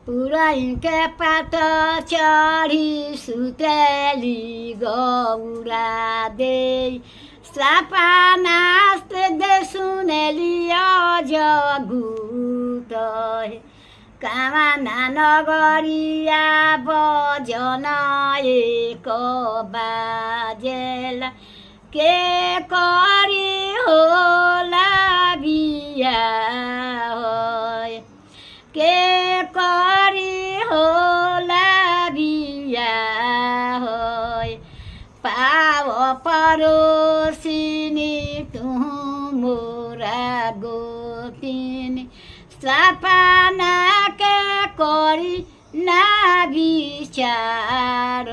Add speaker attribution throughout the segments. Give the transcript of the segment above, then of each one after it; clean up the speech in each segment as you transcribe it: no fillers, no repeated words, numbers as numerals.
Speaker 1: पुरैके पात चढी सुतेली गौरा दे सपनास्ते सुनेली अजगुत कामना नगरिया बजन एक बाजेला के करी होला बिया होय के करी होला बिया होय पाव परोसिनी तुहु मोरा गोतिनी सपना के करी ना विचार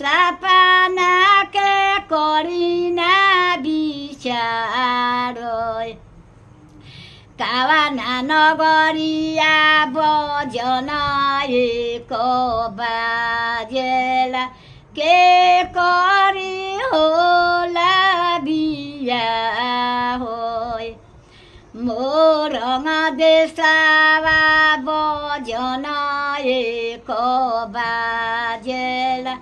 Speaker 1: सपना के करी ना विचार कावना नगरिया बजन एक बाजेला के करी होला बिया होय मोरङ देशवा बजन एक बाजेला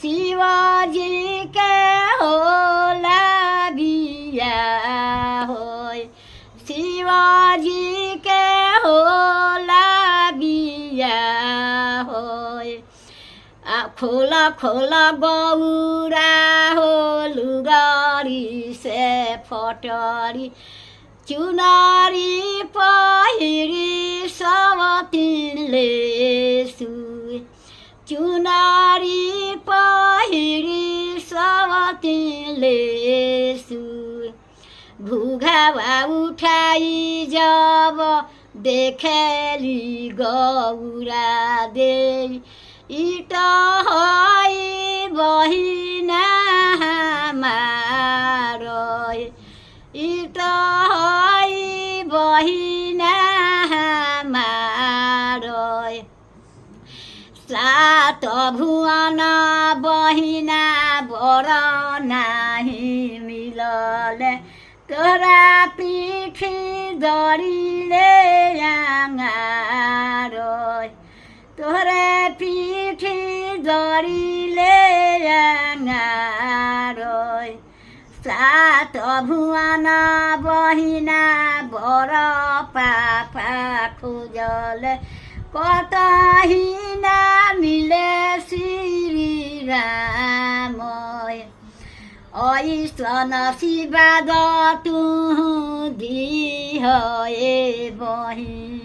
Speaker 1: शिवजी के होला बिया होय शिवजी के होला बिया होय खोल खोल गौरा हो लुगरी से फटरी चुनरी पहिरी सवतिनले सुई चुनरी पहिरी सवतिनले सुई घुघावा उठाई जब देखेली गौरा दे इट है बहिना हमारो इट है बहिना हमारो सात भुवन बहिना बर नाही मिलले तोरा पीठी दरिले आँगारो तोरे पीठी दरिले आँगारो सात भुवन बहिना बर पापा खोजले कतही ना मिले श्री राम ऐसन आशीर्वाद तुहु दिह ए बहिन।